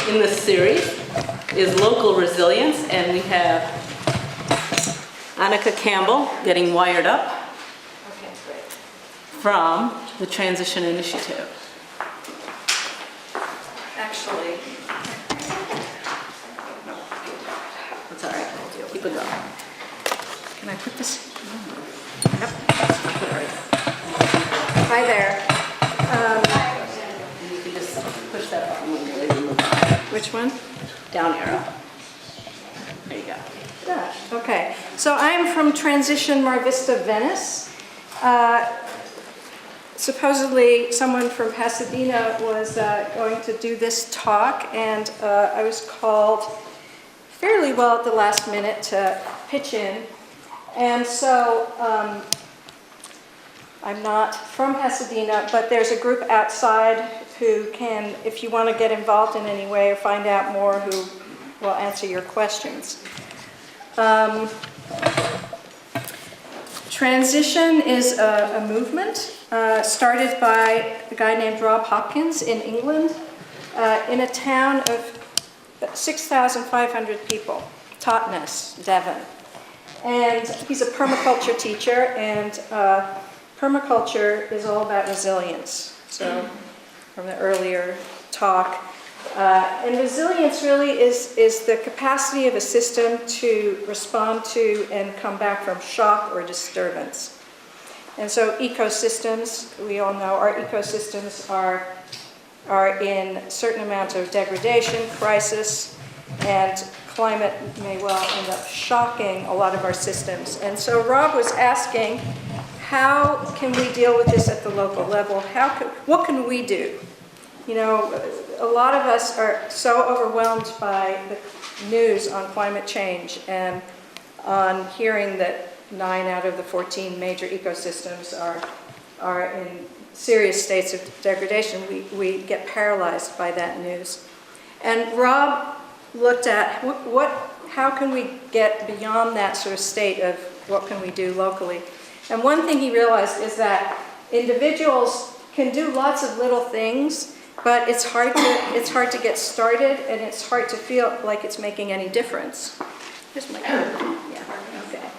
in this series is local resilience, and we have Annika Campbell getting wired up from the Transition Initiative. Actually, It's all right. Keep it going. can I put this? Yep. Put it right. Hi there. You can just push that button when you're ready to move. Which one? Down arrow. There you go. Yeah, okay. So I'm from Transition Mar Vista, Venice. Supposedly someone from Pasadena was going to do this talk, and I was called fairly well at the last minute to pitch in. And so I'm not from Pasadena, but there's a group outside who can, if you want to get involved in any way or find out more, who will answer your questions. Transition is a movement started by a guy named Rob Hopkins in England in a town of 6,500 people, Totnes, Devon. And he's a permaculture teacher, and permaculture is all about resilience. So from the earlier talk. And resilience really is the capacity of a system to respond to and come back from shock or disturbance. And so ecosystems, we all know our ecosystems are in a certain amount of degradation, crisis, and climate may well end up shocking a lot of our systems. And so Rob was asking, how can we deal with this at the local level? What can we do? You know, a lot of us are so overwhelmed by the news on climate change and on hearing that 9 out of the 14 major ecosystems are in serious states of degradation. We get paralyzed by that news. And Rob looked at how can we get beyond that sort of state of what can we do locally. And one thing he realized is that individuals can do lots of little things, but it's hard to get started, and it's hard to feel like it's making any difference. Here's my card. Yeah, okay.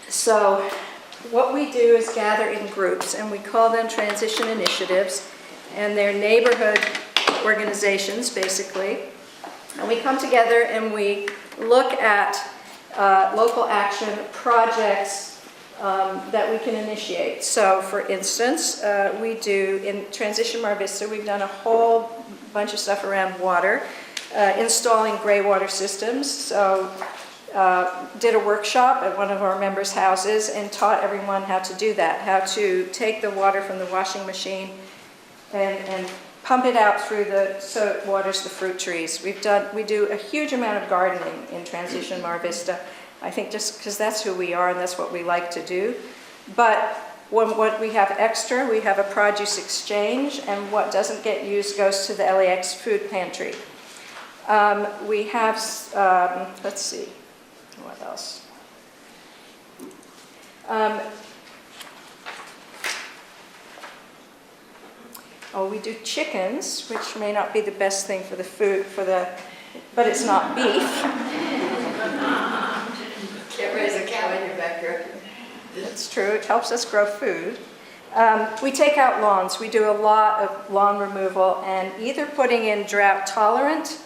So what we do is gather in groups, and we call them transition initiatives, and they're neighborhood organizations, basically. And we come together and we look at local action projects that we can initiate. So for instance, we do, in Transition Mar Vista, we've done a whole bunch of stuff around water, installing gray water systems. So did a workshop at one of our members' houses and taught everyone how to do that, how to take the water from the washing machine and pump it out through so it waters the fruit trees. We do a huge amount of gardening in Transition Mar Vista. I think just because that's who we are and that's what we like to do. But what we have extra, we have a produce exchange, and what doesn't get used goes to the LAX food pantry. We have, let's see, what else? We do chickens, which may not be the best thing for the food, but it's not beef. Can't raise a cow in your backyard. That's true, it helps us grow food. We take out lawns. We do a lot of lawn removal and either putting in drought-tolerant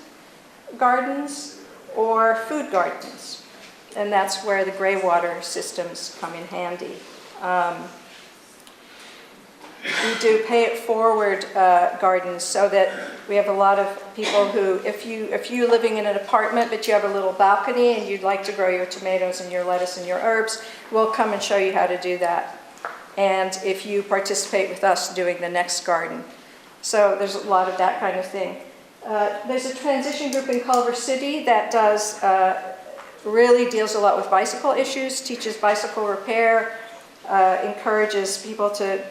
gardens or food gardens. And that's where the gray water systems come in handy. We do pay-it-forward gardens, so that we have a lot of people who, if you're living in an apartment but you have a little balcony and you'd like to grow your tomatoes and your lettuce and your herbs, we'll come and show you how to do that. And if you participate with us doing the next garden. So there's a lot of that kind of thing. There's a transition group in Culver City that really deals a lot with bicycle issues, teaches bicycle repair, encourages people to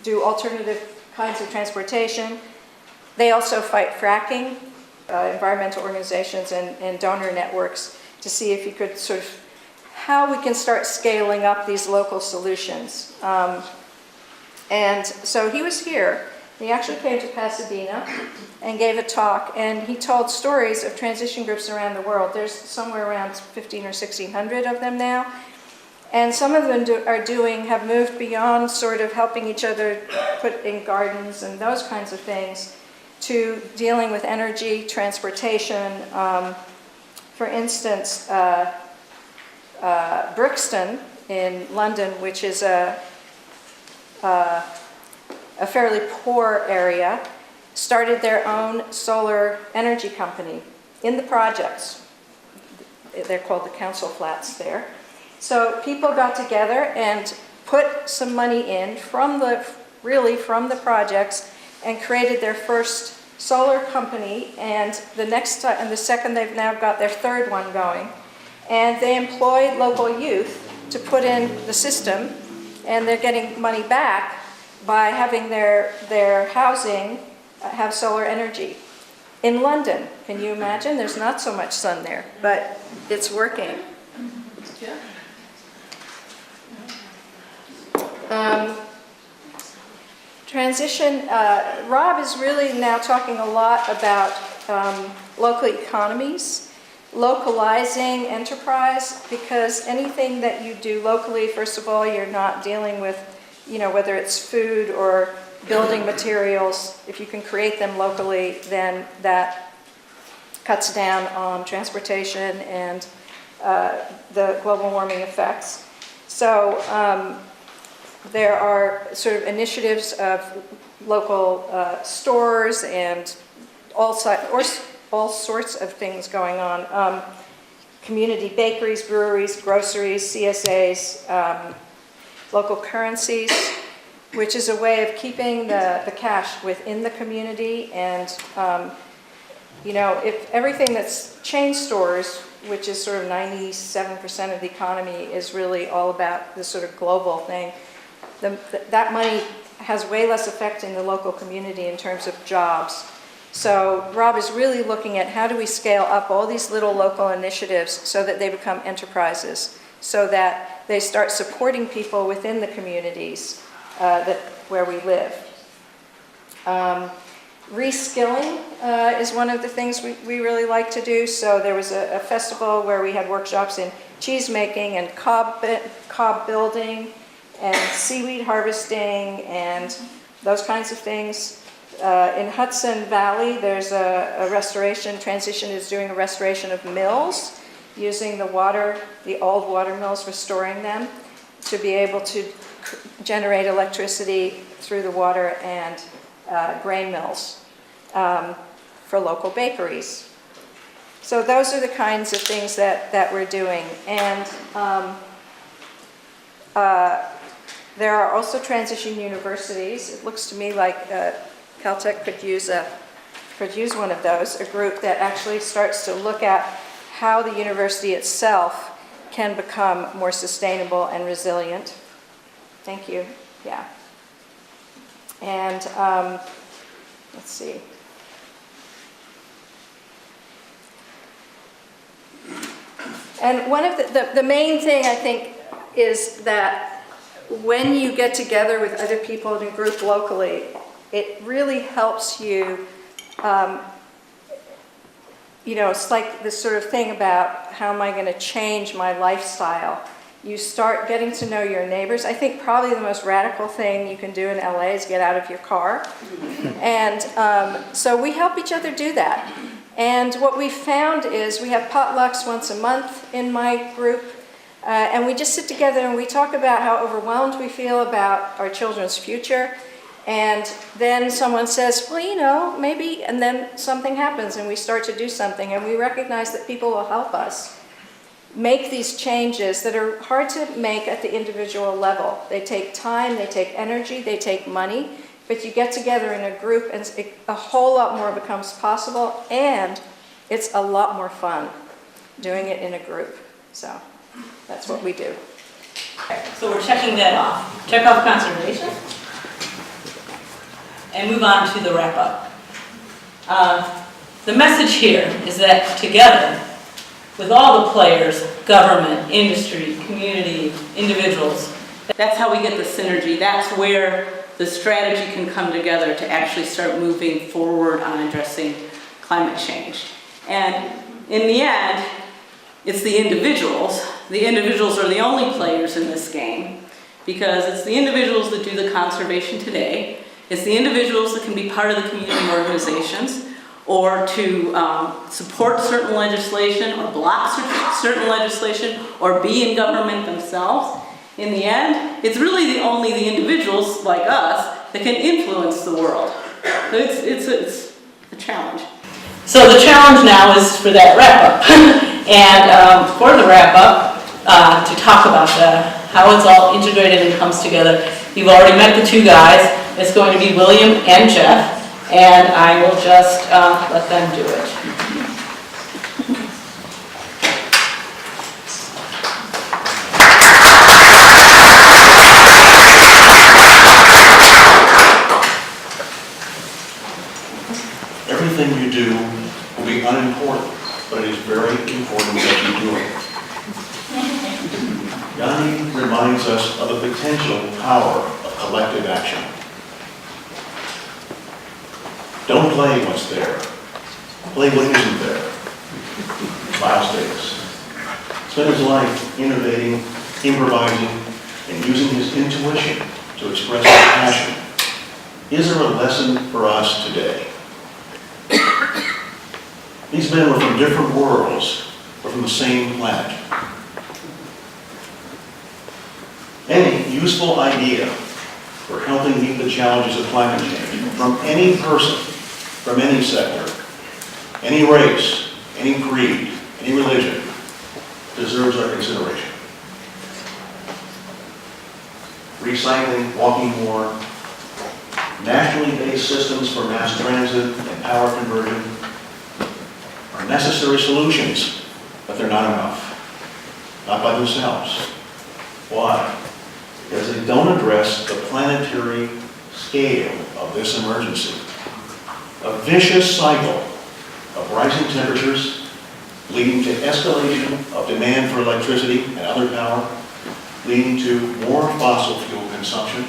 do alternative kinds of transportation. They also fight fracking, environmental organizations and donor networks, to see if you could sort of, how we can start scaling up these local solutions. And so he was here, He actually came to Pasadena and gave a talk, and he told stories of transition groups around the world. There's somewhere around 15 or 1600 of them now. And some of them have moved beyond sort of helping each other put in gardens and those kinds of things to dealing with energy, transportation. For instance, Brixton in London, which is a fairly poor area, started their own solar energy company in the projects. They're called the council flats there. So people got together and put some money in from the projects and created their first solar company, and the second they've now got their third one going. And they employed local youth to put in the system, and they're getting money back by having their housing have solar energy. In London, can you imagine? There's not so much sun there, but it's working. Transition, Rob is really now talking a lot about local economies, localizing enterprise, because anything that you do locally, first of all, you're not dealing with, whether it's food or building materials. If you can create them locally, then that cuts down on transportation and the global warming effects. So there are sort of initiatives of local stores and all sorts of things going on. Community bakeries, breweries, groceries, CSAs, local currencies, which is a way of keeping the cash within the community. And, if everything that's chain stores, which is sort of 97% of the economy, is really all about this sort of global thing, that money has way less effect in the local community in terms of jobs. So Rob is really looking at how do we scale up all these little local initiatives so that they become enterprises, so that they start supporting people within the communities where we live. Reskilling is one of the things we really like to do. So there was a festival where we had workshops in cheese making and cob building and seaweed harvesting and those kinds of things. In Hudson Valley, there's a restoration. Transition is doing a restoration of mills, using the old water mills, restoring them to be able to generate electricity through the water, and grain mills for local bakeries. So those are the kinds of things that we're doing. And there are also transition universities. It looks to me like Caltech could use one of those, a group that actually starts to look at how the university itself can become more sustainable and resilient. Thank you. Yeah. And let's see. And one of the main thing, I think, is that when you get together with other people in a group locally, it really helps you, it's like this sort of thing about how am I going to change my lifestyle. You start getting to know your neighbors. I think probably the most radical thing you can do in LA is get out of your car. And so we help each other do that. And what we found is we have potlucks once a month in my group. And we just sit together and we talk about how overwhelmed we feel about our children's future. And then someone says, well, maybe, and then something happens and we start to do something, and we recognize that people will help us make these changes that are hard to make at the individual level. They take time, they take energy, they take money, but you get together in a group and a whole lot more becomes possible, and it's a lot more fun doing it in a group. So that's what we do. So we're checking that off. Check off conservation. And move on to the wrap-up. The message here is that together, with all the players, government, industry, community, individuals, that's how we get the synergy. That's where the strategy can come together to actually start moving forward on addressing climate change. And in the end, it's the individuals. The individuals are the only players in this game, because it's the individuals that do the conservation today. It's the individuals that can be part of the community organizations, or to support certain legislation, or block certain legislation, or be in government themselves. In the end, it's really only the individuals like us that can influence the world. So it's a challenge. So the challenge now is for that wrap-up. And for the wrap-up, to talk about how it's all integrated and comes together, you've already met the two guys. It's going to be William and Jeff, and I will just let them do it. Everything you do will be unimportant, but it is very important that you do it. Yanni reminds us of the potential power of collective action. Don't play what's there. Play what isn't there. Miles Davis spent his life innovating, improvising, and using his intuition to express his passion. Is there a lesson for us today? These men were from different worlds, but from the same planet. Any useful idea for helping meet the challenges of climate change from any person, from any sector, any race, any creed, any religion, deserves our consideration. Recycling, walking more, nationally based systems for mass transit and power conversion are necessary solutions, but they're not enough. Not by themselves. Why? Because they don't address the planetary scale of this emergency. A vicious cycle of rising temperatures leading to escalation of demand for electricity and other power, leading to more fossil fuel consumption,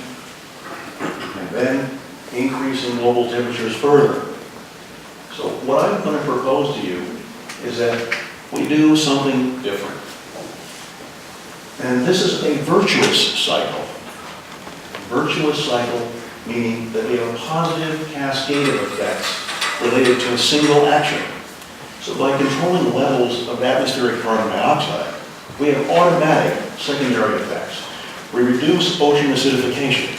and then increasing global temperatures further. So what I'm going to propose to you is that we do something different. And this is a virtuous cycle. Virtuous cycle meaning that we have a positive cascade of effects related to a single action. So by controlling levels of atmospheric carbon dioxide, we have automatic secondary effects. We reduce ocean acidification.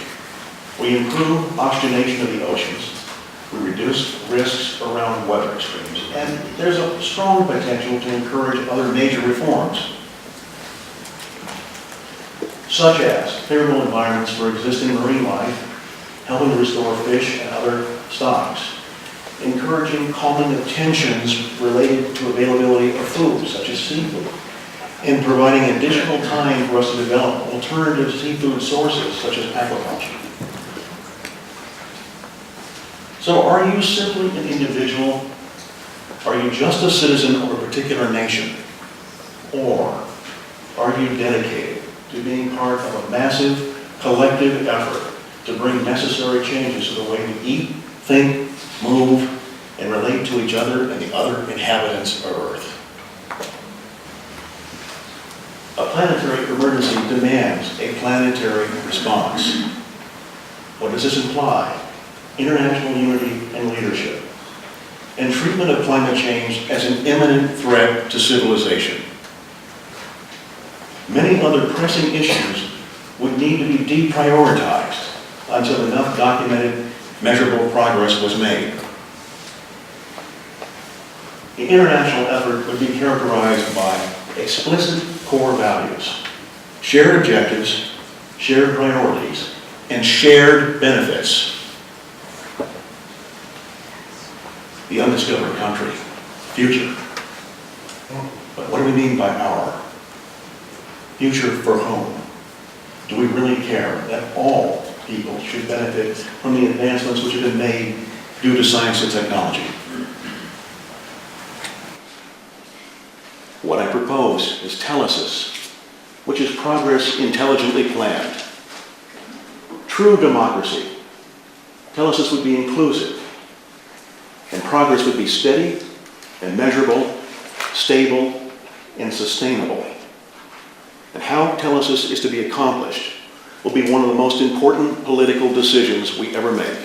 We improve oxygenation of the oceans. We reduce risks around weather extremes. And there's a strong potential to encourage other major reforms, such as favorable environments for existing marine life, helping to restore fish and other stocks, encouraging calming of tensions related to availability of food, such as seafood, and providing additional time for us to develop alternative seafood sources, such as aquaculture. So are you simply an individual? Are you just a citizen of a particular nation? Or are you dedicated to being part of a massive collective effort to bring necessary changes to the way we eat, think, move, and relate to each other and the other inhabitants of Earth? A planetary emergency demands a planetary response. What does this imply? International unity and leadership, and treatment of climate change as an imminent threat to civilization. Many other pressing issues would need to be deprioritized until enough documented, measurable progress was made. The international effort would be characterized by explicit core values, shared objectives, shared priorities, and shared benefits. The undiscovered country, future. But what do we mean by our? Future for whom? Do we really care that all people should benefit from the advancements which have been made due to science and technology? What I propose is telesis, which is progress intelligently planned. True democracy tell us this would be inclusive, and progress would be steady and measurable, stable and sustainable. And how telesis is to be accomplished will be one of the most important political decisions we ever make.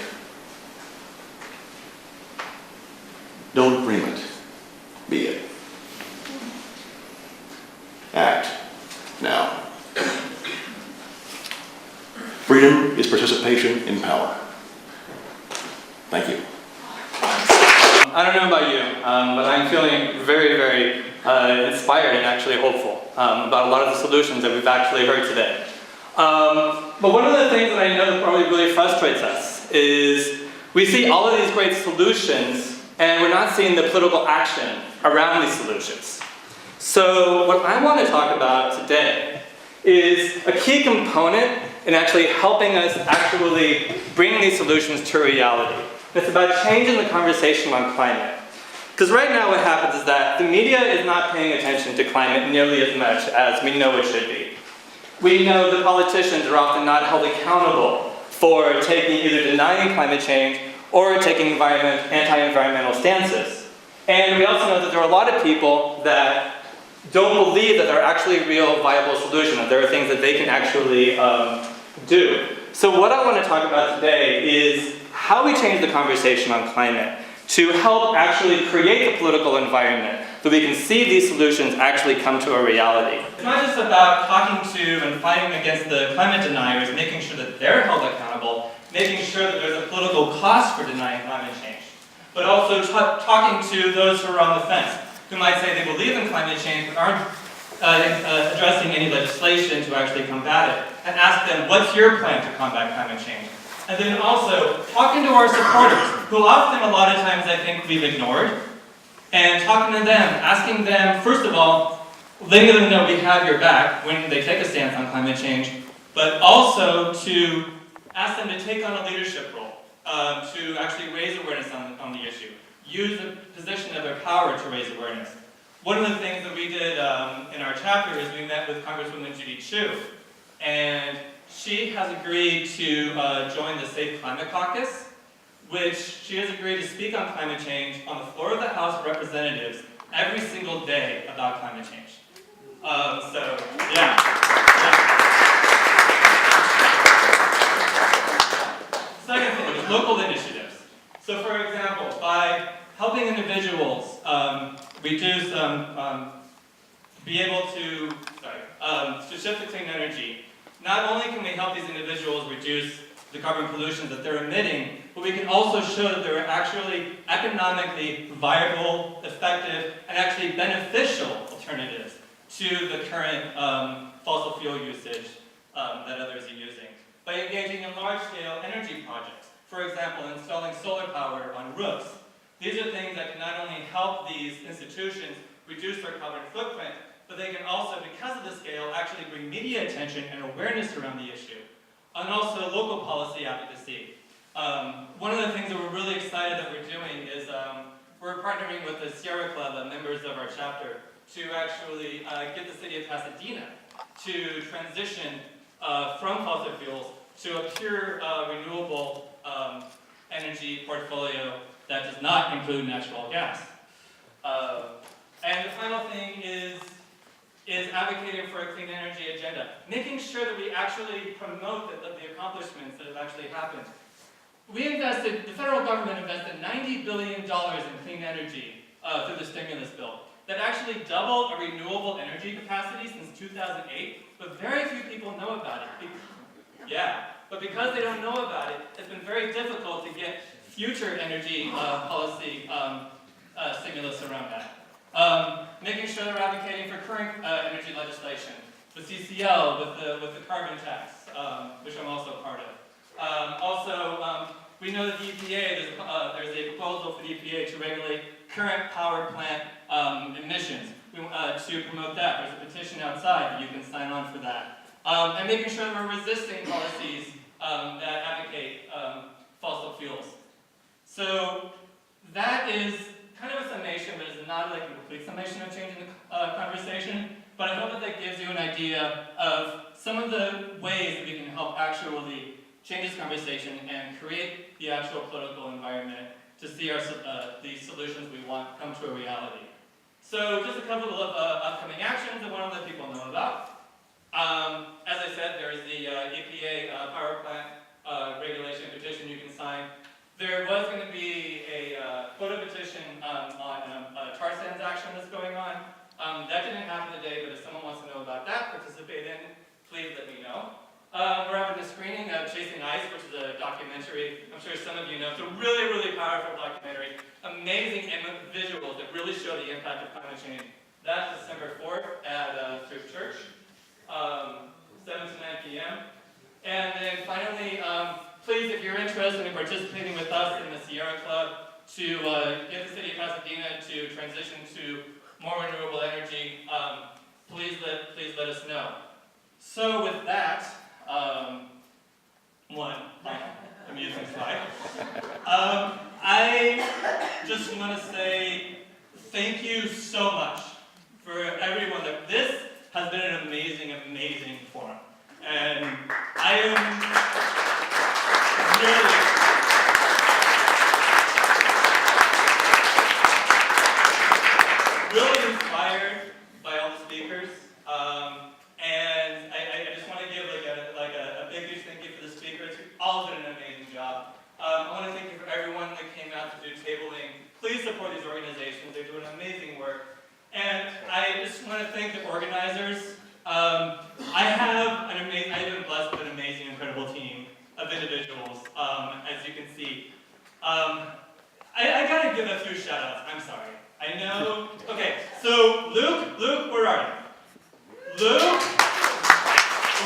Don't dream it, be it. Act now. Freedom is participation in power. Thank you. I don't know about you, but I'm feeling very, very inspired and actually hopeful about a lot of the solutions that we've actually heard today. But one of the things that I know that probably really frustrates us is we see all of these great solutions and we're not seeing the political action around these solutions. So what I want to talk about today is a key component in actually helping us actually bring these solutions to reality. It's about changing the conversation on climate. Because right now what happens is that the media is not paying attention to climate nearly as much as we know it should be. We know that politicians are often not held accountable for taking either denying climate change or taking anti-environmental stances. And we also know that there are a lot of people that don't believe that there are actually real viable solutions, that there are things that they can actually do. So what I want to talk about today is how we change the conversation on climate to help actually create the political environment so we can see these solutions actually come to a reality. It's not just about talking to and fighting against the climate deniers, making sure that they're held accountable, making sure that there's a political cost for denying climate change, but also talking to those who are on the fence, who might say they believe in climate change but aren't addressing any legislation to actually combat it, and ask them, what's your plan to combat climate change? And then also, talking to our supporters, who often, a lot of times, I think we've ignored, and talking to them, asking them, first of all, letting them know we have your back when they take a stance on climate change, but also to ask them to take on a leadership role, to actually raise awareness on the issue, use the position of their power to raise awareness. One of the things that we did in our chapter is we met with Congresswoman Judy Chu, and she has agreed to join the Safe Climate Caucus, which she has agreed to speak on climate change on the floor of the House of Representatives every single day about climate change. Second thing is local initiatives. So for example, by helping individuals reduce, be able to shift to clean energy, not only can we help these individuals reduce the carbon pollution that they're emitting, but we can also show that they're actually economically viable, effective, and actually beneficial alternatives to the current fossil fuel usage that others are using. By engaging in large-scale energy projects, for example, installing solar power on roofs, these are things that can not only help these institutions reduce their carbon footprint, but they can also, because of the scale, actually bring media attention and awareness around the issue. And also local policy advocacy. One of the things that we're really excited that we're doing is we're partnering with the Sierra Club, members of our chapter, to actually get the city of Pasadena to transition from fossil fuels to a pure renewable energy portfolio that does not include natural gas. And the final thing is advocating for a clean energy agenda, making sure that we actually promote the accomplishments that have actually happened. The federal government invested $90 billion in clean energy through the stimulus bill. That actually doubled our renewable energy capacity since 2008, but very few people know about it. But because they don't know about it, it's been very difficult to get future energy policy stimulus around that. Making sure they're advocating for current energy legislation, the CCL with the carbon tax, which I'm also part of. We know that the EPA, there's a proposal for the EPA to regulate current power plant emissions. To promote that, there's a petition outside that you can sign on for that. And making sure that we're resisting policies that advocate fossil fuels. So that is kind of a summation, but it's not like a complete summation of changing the conversation. But I hope that gives you an idea of some of the ways that we can help actually change this conversation and create the actual political environment to see the solutions we want come to a reality. So just a couple of upcoming actions that I want to let people know about. As I said, there is the EPA power plant regulation petition you can sign. There was going to be a photo petition on tar sands action that's going on. That didn't happen today, but if someone wants to know about that, participate in, please let me know. We're having a screening of Chasing Ice, which is a documentary. I'm sure some of you know. It's a really, really powerful documentary. Amazing visuals that really show the impact of climate change. That's December 4th at Thrift Church, 7 to 9 p.m. And then finally, please, if you're interested in participating with us in the Sierra Club to get the city of Pasadena to transition to more renewable energy, please let us know. So with that, one amusing slide. I just want to say thank you so much for everyone. This has been an amazing, amazing forum. And I am really inspired by all the speakers. And I just want to give a big huge thank you for the speakers who all did an amazing job. I want to thank you for everyone that came out to do tabling. Please support these organizations. They're doing amazing work. And I just want to thank the organizers. I've been blessed with an amazing, incredible team of individuals, as you can see. I gotta give a few shout outs, I'm sorry. I know, okay, so Luke, where are you?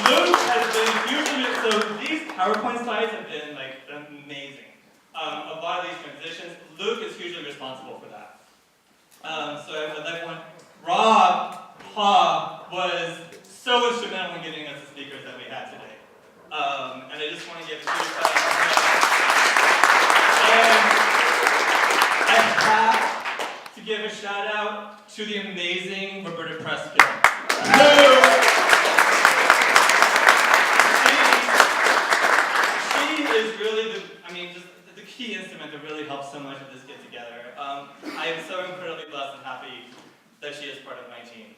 Luke has been hugely, so these PowerPoint slides have been like amazing. A lot of these transitions, Luke is hugely responsible for that. So I would like one. Rob was so instrumental in giving us the speakers that we had today. And I just want to give a huge shout out to him. And I have to give a shout out to the amazing Roberta Prescott. She is really the key instrument that really helps so much of this get together. I am so incredibly blessed and happy that she is part of my team.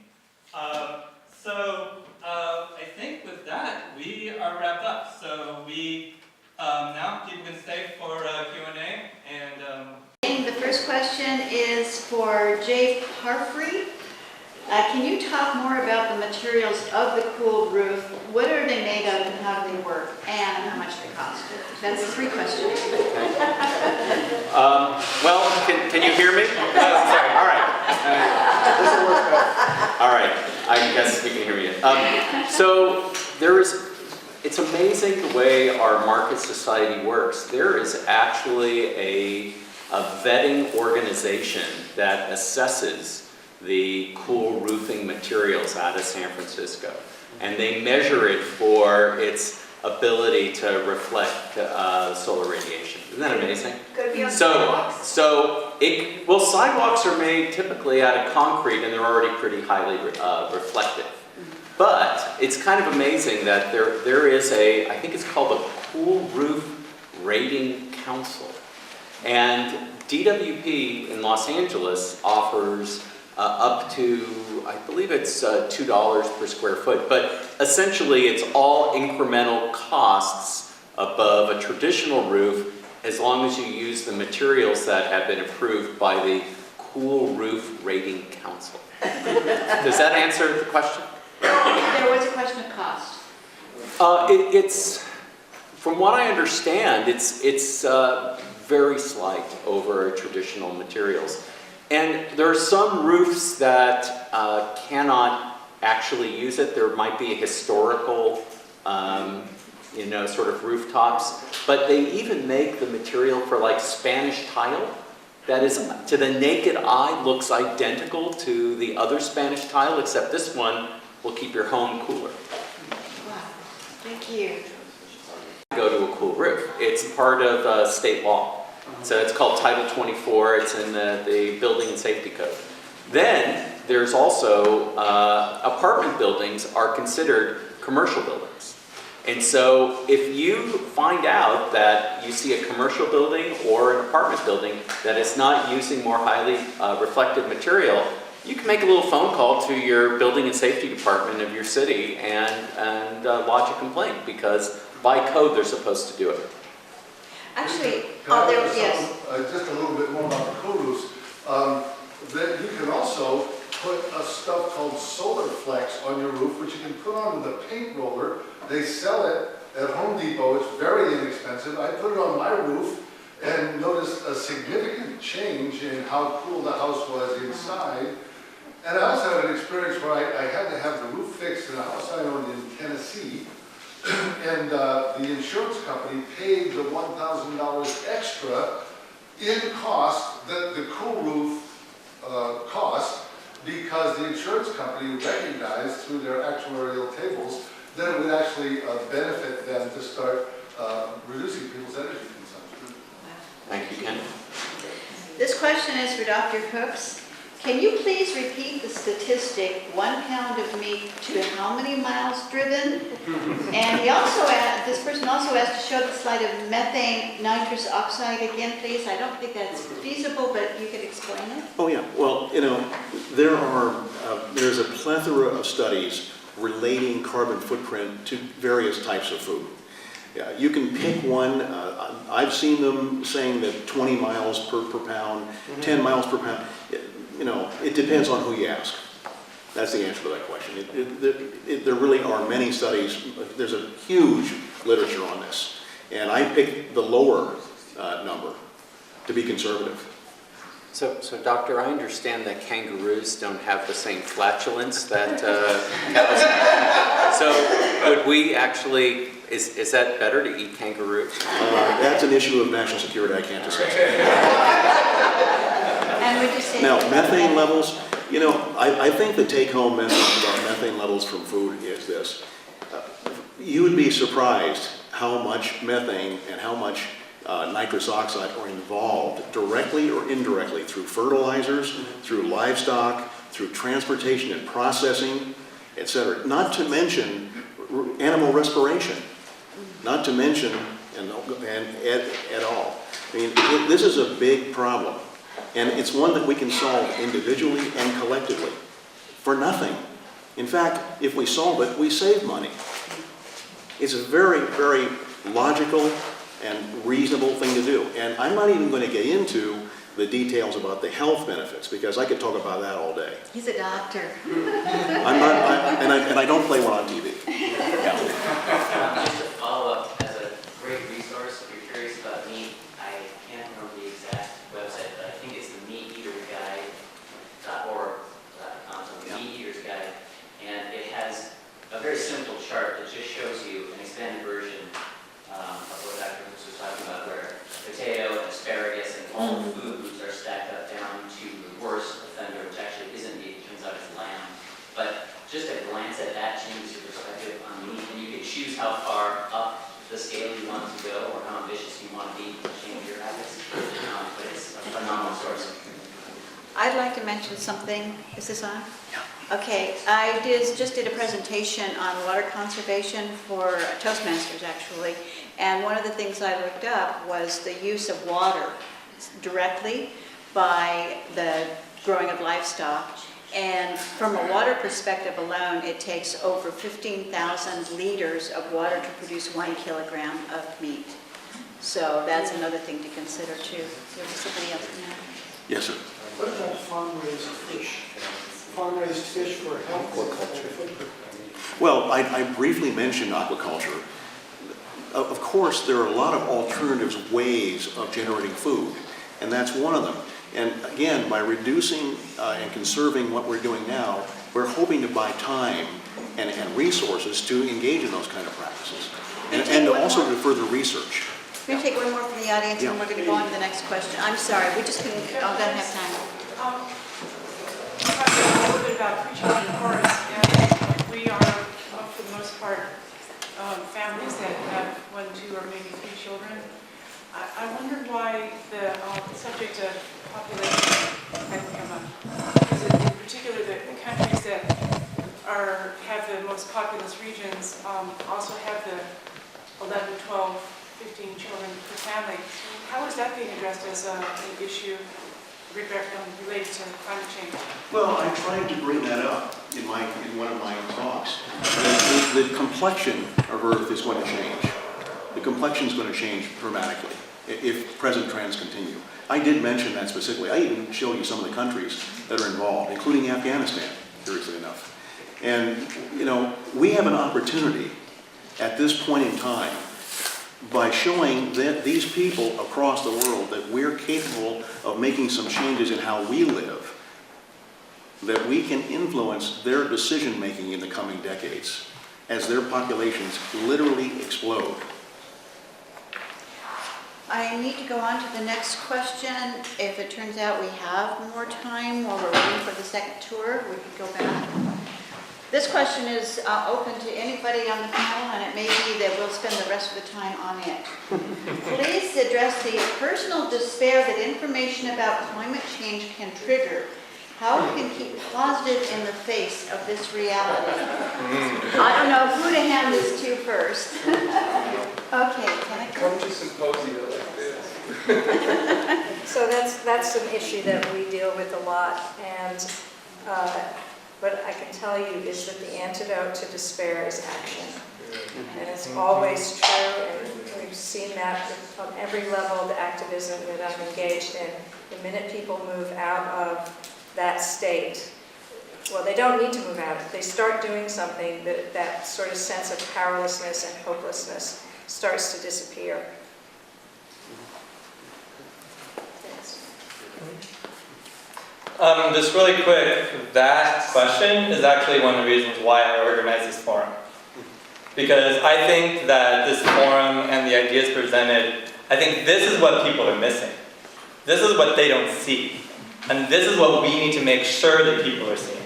I think with that, we are wrapped up. So we now people can stay for Q&A. And The first question is for Jay Parfrey. Can you talk more about the materials of the cooled roof? What are they made of and how do they work? And how much they cost? That's 3 questions. Well, can you hear me? Sorry. All right. This will work better. All right. I guess you can hear me. So it's amazing the way our market society works. There is actually a vetting organization that assesses the cool roofing materials out of San Francisco. And they measure it for its ability to reflect solar radiation. Isn't that amazing? Could it be on sidewalks? Well, sidewalks are made typically out of concrete and they're already pretty highly reflective. But it's kind of amazing that there is I think it's called a Cool Roof Rating Council. And DWP in Los Angeles offers up to, I believe it's $2 per square foot, but essentially it's all incremental costs above a traditional roof as long as you use the materials that have been approved by the Cool Roof Rating Council. Does that answer the question? There was a question of cost. It's, from what I understand, it's very slight over traditional materials. And there are some roofs that cannot actually use it. There might be a historical, sort of rooftops. But they even make the material for like Spanish tile that is, to the naked eye, looks identical to the other Spanish tile, except this one will keep your home cooler. Wow, thank you. Go to a cool roof. It's part of state law. So it's called Title 24. It's in the Building and Safety Code. Then there's also apartment buildings are considered commercial buildings. And so if you find out that you see a commercial building or an apartment building that is not using more highly reflective material, you can make a little phone call to your building and safety department of your city and lodge a complaint, because by code they're supposed to do it. Actually, Can I there, add yes. just a little bit more about the cool roofs. That you can also put a stuff called solar flex on your roof, which you can put on with a paint roller. They sell it at Home Depot. It's very inexpensive. I put it on my roof and noticed a significant change in how cool the house was inside. And I also had an experience where I had to have the roof fixed in a house I owned in Tennessee. And the insurance company paid the $1,000 extra in cost that the cool roof cost, because the insurance company recognized through their actuarial tables that it would actually benefit them to start reducing people's energy consumption. Thank you, Ken. This question is for Dr. Cooks. Can you please repeat the statistic, 1 pound of meat to how many miles driven? And he also asked, this person also asked to show the slide of methane nitrous oxide again, please. I don't think that's feasible, but you could explain it. Oh, yeah. Well, there's a plethora of studies relating carbon footprint to various types of food. Yeah, you can pick one. I've seen them saying that 20 miles per pound, 10 miles per pound. It depends on who you ask. That's the answer to that question. There really are many studies. There's a huge literature on this. And I picked the lower number to be conservative. So Doctor, I understand that kangaroos don't have the same flatulence that cows have. So would we actually, is that better to eat kangaroos? That's an issue of national security I can't discuss. And would you say Now, methane levels, I think the take-home message about methane levels from food is this. You would be surprised how much methane and how much nitrous oxide are involved directly or indirectly through fertilizers, through livestock, through transportation and processing, etc. Not to mention animal respiration. Not to mention, and at all. I mean, this is a big problem. And it's one that we can solve individually and collectively for nothing. In fact, if we solve it, we save money. It's a very, very logical and reasonable thing to do. And I'm not even going to get into the details about the health benefits, because I could talk about that all day. he's a doctor. And I don't play one on TV. Yeah. Just a follow-up, as a great resource, if you're curious about meat, I can't remember the exact website, but I think it's the meateaterguide.org.com, so the Meat Eater's Guide, and it has a very simple chart that just shows you an expanded version of what Dr. Hooks was talking about, where potato and asparagus and all foods are stacked up down to the worst offender, which actually isn't meat, it turns out it's lamb. But just a glance at that changes your perspective on meat, and you can choose how far up the scale you want to go or how ambitious you want to be to change your habits. But it's a phenomenal source. I'd like to mention something. Is this on? Yeah. Okay, I just did a presentation on water conservation for Toastmasters, actually. And one of the things I looked up was the use of water directly by the growing of livestock. And from a water perspective alone, it takes over 15,000 liters of water to produce 1 kilogram of meat. So that's another thing to consider too. There was somebody else in there. Yes, sir. What about farm-raised fish? Farm-raised fish for health footprint? Well, I briefly mentioned aquaculture. Of course, there are a lot of alternatives, ways of generating food, and that's one of them. And again, by reducing and conserving what we're doing now, we're hoping to buy time and resources to engage in those kind of practices, and also to further research. We're going to take one more from the audience, and Yeah. we're going to go on to the next question. I'm sorry, we just couldn't, don't have time. Talking a little bit about preterm divorce, and we are, for the most part, families that have 1, 2, or maybe 3 children. I wonder why the subject of population had come up. Because in particular, the countries that have the most populous regions also have the 11, 12, 15 children per family. How is that being addressed as an issue related to climate change? Well, I tried to bring that up in one of my talks. The complexion of Earth is going to change. The complexion is going to change dramatically if present trends continue. I did mention that specifically. I even showed you some of the countries that are involved, including Afghanistan, curiously enough. And, you know, we have an opportunity at this point in time by showing that these people across the world that we're capable of making some changes in how we live, that we can influence their decision-making in the coming decades as their populations literally explode. I need to go on to the next question. If it turns out we have more time while we're waiting for the second tour, we could go back. This question is open to anybody on the panel, and it may be that we'll spend the rest of the time on it. Please address the personal despair that information about climate change can trigger. How we can keep positive in the face of this reality. I don't know who to hand this to first. Okay, can I Come to symposia like this. So that's an issue that we deal with a lot, and what I can tell you is that the antidote to despair is action. And it's always true, and we've seen that on every level of activism that I'm engaged in. The minute people move out of that state, well, they don't need to move out. If they start doing something, that sort of sense of powerlessness and hopelessness starts to disappear. Just really quick, that question is actually one of the reasons why I organized this forum. Because I think that this forum and the ideas presented, I think this is what people are missing. This is what they don't see. And this is what we need to make sure that people are seeing.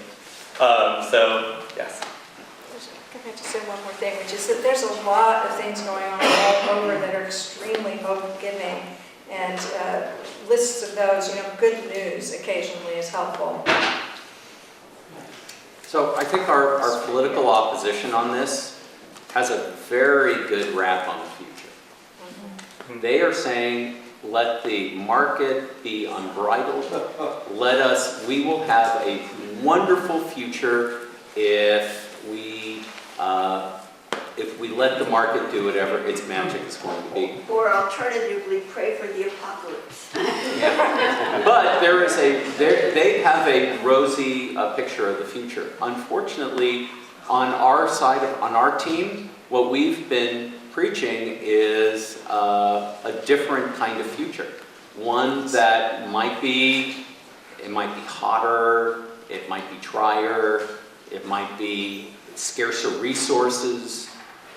So, yes. I have to say one more thing, which is that there's a lot of things going on all over that are extremely hope-giving, and lists of those, you know, good news occasionally is helpful. So I think our political opposition on this has a very good rap on the future. Mm-hmm. They are saying, let the market be unbridled. We will have a wonderful future if we let the market do whatever its magic is going to be. Or alternatively, pray for the apocalypse. Yeah. But they have a rosy picture of the future. Unfortunately, on our team, what we've been preaching is a different kind of future. One that might be hotter, it might be drier, it might be scarcer resources.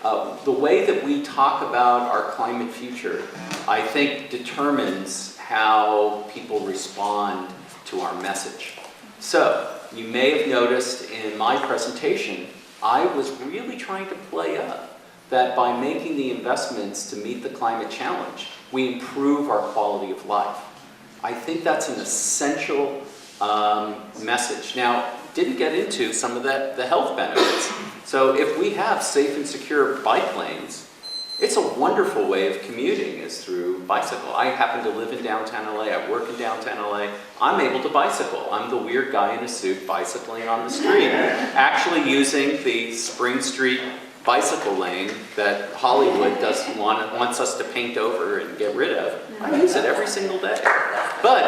The way that we talk about our climate future, I think, determines how people respond to our message. So, you may have noticed in my presentation, I was really trying to play up that by making the investments to meet the climate challenge, we improve our quality of life. I think that's an essential message. Now, didn't get into some of the health benefits. So if we have safe and secure bike lanes, it's a wonderful way of commuting is through bicycle. I happen to live in downtown LA, I work in downtown LA, I'm able to bicycle. I'm the weird guy in a suit bicycling on the street, actually using the Spring Street bicycle lane that Hollywood wants us to paint over and get rid of. I use it every single day. But